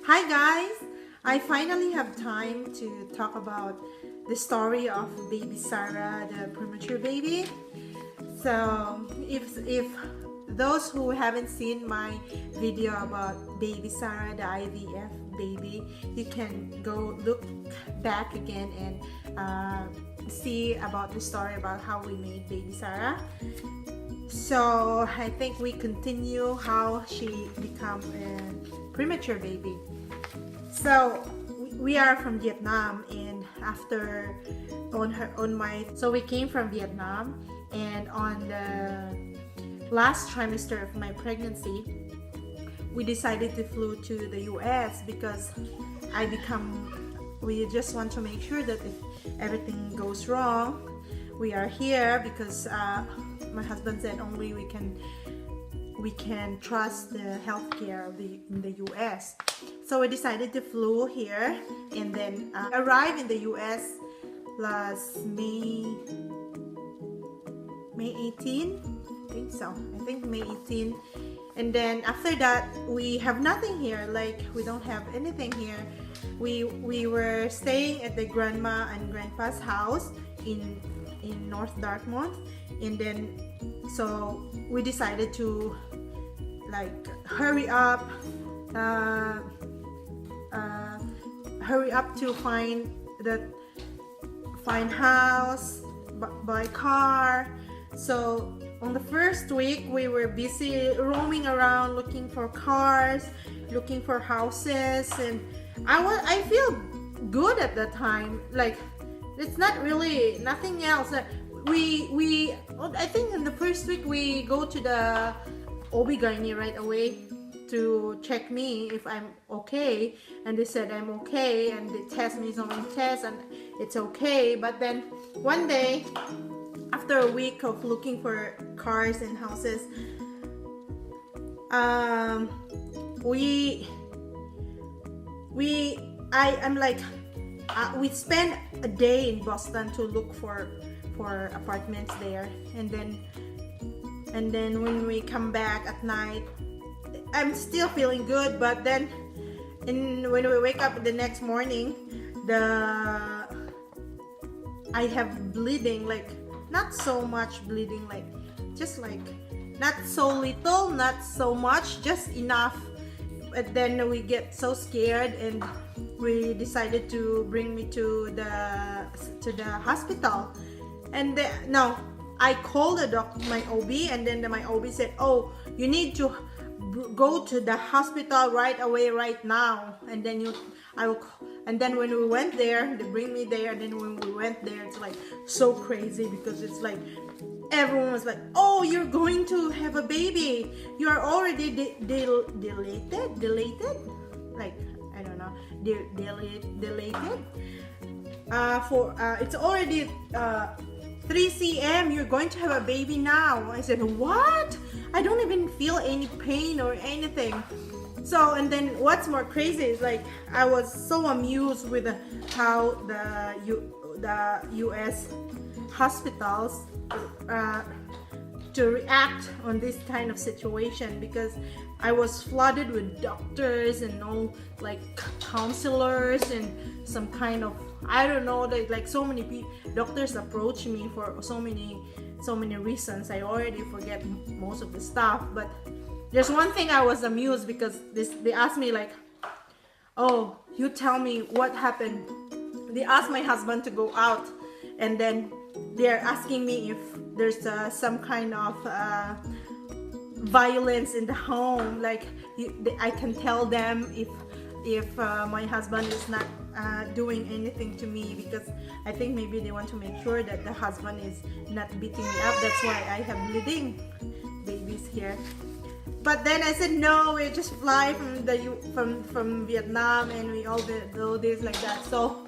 Hi guys! I finally have time to talk about the story of baby Sarah, the premature baby. So if those who haven't seen my video about baby Sarah, the IVF baby, you can go look back again and see about the story about how we made baby Sarah. So I think we continue how she become a premature baby. So we are from Vietnam, and after so we came from Vietnam, and on the last trimester of my pregnancy, we decided to flew to the US because we just want to make sure that if everything goes wrong, we are here because my husband said only we can trust the healthcare in the US. So we decided to flew here and then arrive in the US last May 18, I think so. I think May 18. And then after that, we have nothing here. Like, we don't have anything here. We were staying at the grandma and grandpa's house in North Dartmouth, and then so we decided to like hurry up to find house, buy car. So on the first week we were busy roaming around looking for cars, looking for houses, and I feel good at that time. Like, it's not really nothing else. I think in the first week we go to the OB-GYN right away to check me if I'm okay, and they said I'm okay, and they test me so many tests and it's okay. But then one day, after a week of looking for cars and houses, we spent a day in Boston to look for apartments there, and then when we come back at night, I'm still feeling good. But then when we wake up the next morning, I have bleeding, like not so much bleeding, like just like not so little, not so much, just enough. But then we get so scared, and we decided to bring me to the hospital. And no, I called my OB, and then my OB said, "Oh, you need to go to the hospital right away, right now." And then and then when we went there, they bring me there. And then when we went there, it's like so crazy because it's like everyone was like, "Oh, you're going to have a baby. You are already delated, like I don't know, delated. It's already 3 cm. You're going to have a baby now." I said, "What? I don't even feel any pain or anything." So, and then what's more crazy is like I was so amused with how the US hospitals to react on this kind of situation, because I was flooded with doctors and all, like counselors and some kind of, I don't know, like so many doctors approached me for so many reasons. I already forget most of the stuff, but there's one thing I was amused because they asked me like, "Oh, you tell me what happened." They asked my husband to go out, and then they're asking me if there's some kind of violence in the home. Like, I can tell them if my husband is not doing anything to me, because I think maybe they want to make sure that the husband is not beating me up. That's why I have bleeding babies here. But then I said, "No, we just fly from Vietnam, and we all do this like that." So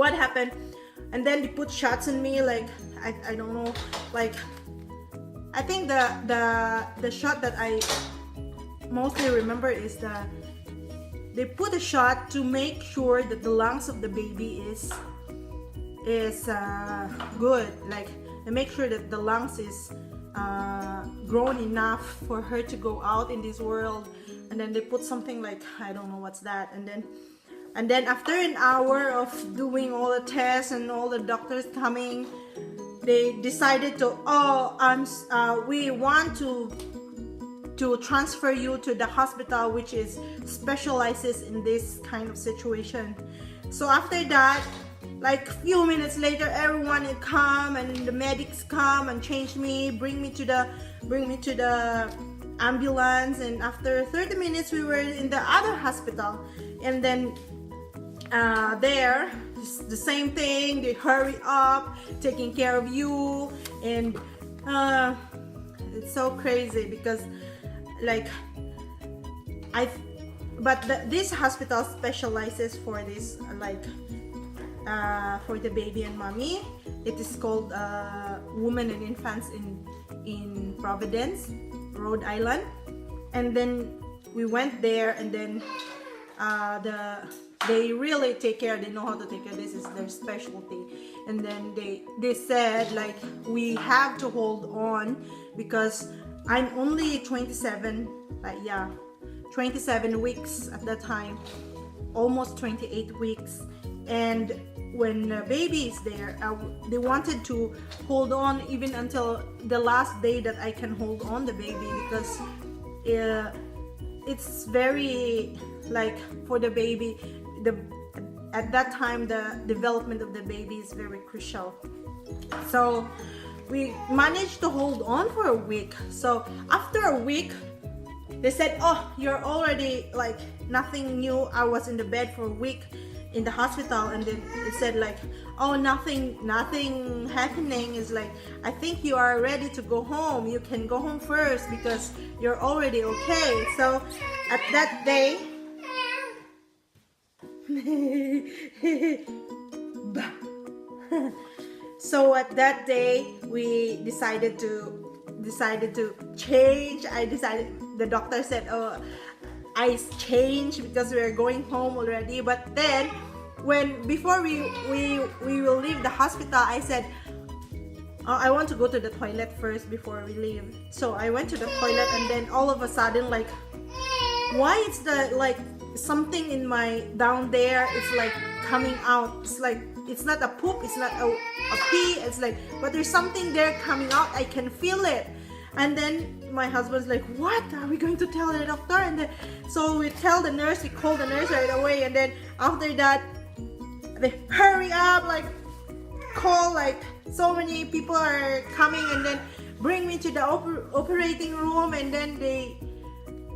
what happened? And then they put shots in me, like I don't know, like I think the shot that I mostly remember is they put a shot to make sure that the lungs of the baby is good, like they make sure that the lungs is grown enough for her to go out in this world and then they put something like, I don't know what's that, and then after an hour of doing all the tests and all the doctors coming, they decided to, we want to transfer you to the hospital which is specializes in this kind of situation. So after that, like few minutes later, everyone will come and the medics come and change me, bring me to the ambulance, and after 30 minutes we were in the other hospital. And then there, the same thing, they hurry up taking care of you, and it's so crazy because like this hospital specializes for this, like for the baby and mommy. It is called Women and Infants in Providence, Rhode Island. And then we went there, and then they really take care. They know how to take care. This is their specialty. And then they said like we have to hold on because I'm only 27, like 27 weeks at that time, almost 28 weeks. And when the baby is there, they wanted to hold on even until the last day that I can hold on the baby, because it's very, like, for the baby, at that time the development of the baby is very crucial. So we managed to hold on for a week. So after a week, they said, oh, you're already, like, nothing new. I was in the bed for a week in the hospital, and then it said like, oh, nothing happening. Is like, I think you are ready to go home. You can go home first because you're already okay. So at that day, so at that day we decided to change. The doctor said, oh, I changed because we're going home already. But then before we will leave the hospital, I said, oh, I want to go to the toilet first before we leave. So I went to the toilet, and then all of a sudden, like, why is the, like, something in my down there, it's like coming out. It's like, it's not a poop, it's not a pee, it's like, but there's something there coming out. I can feel it. And then my husband's like, what are we going to tell the doctor? And then so we tell the nurse, we call the nurse right away. And then after that, they hurry up, like, call, like, so many people are coming, and then bring me to the operating room. And then they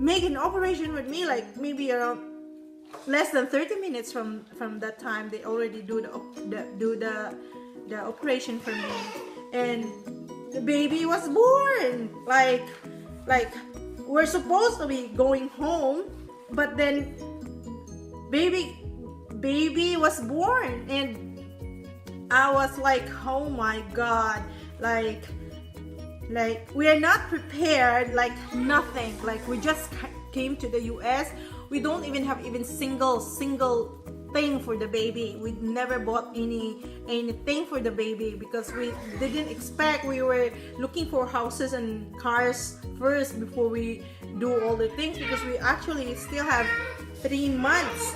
make an operation with me, like maybe around less than 30 minutes from that time. They already do the operation for me, and the baby was born. Like we're supposed to be going home, but then baby was born, and I was like, oh my God, like we are not prepared, like nothing. Like, we just came to the US. We don't even have single thing for the baby. We never bought anything for the baby because we didn't expect. We were looking for houses and cars first before we do all the things, because we actually still have 3 months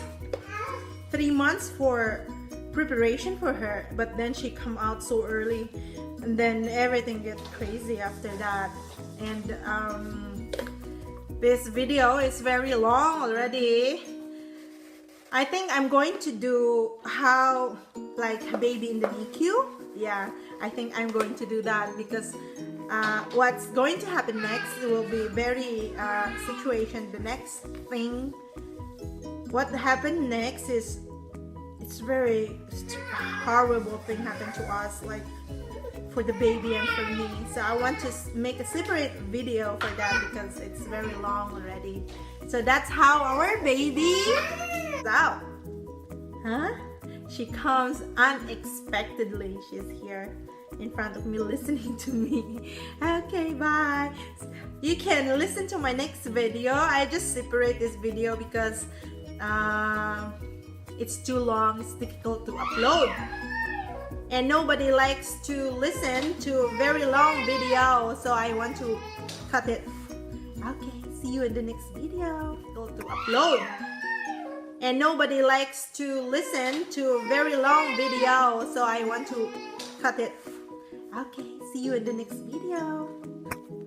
for preparation for her. But then she come out so early, and then everything gets crazy after that. And this video is very long already. I think I'm going to do how, like, a baby in the NICU. Yeah, I think I'm going to do that, because what's going to happen next will be very situation. The next thing, what happened next is, it's very horrible thing happened to us, like, for the baby and for me. So I want to make a separate video for that because it's very long already. So that's how our baby is out. Huh? She comes unexpectedly. She's here in front of me listening to me. Okay, bye. You can listen to my next video. I just separate this video because it's too long. It's difficult to upload, and nobody likes to listen to a very long video, so I want to cut it. Okay. see you in the next video. Go to upload. And nobody likes to listen to a very long video, so I want to cut it. Okay, see you in the next video.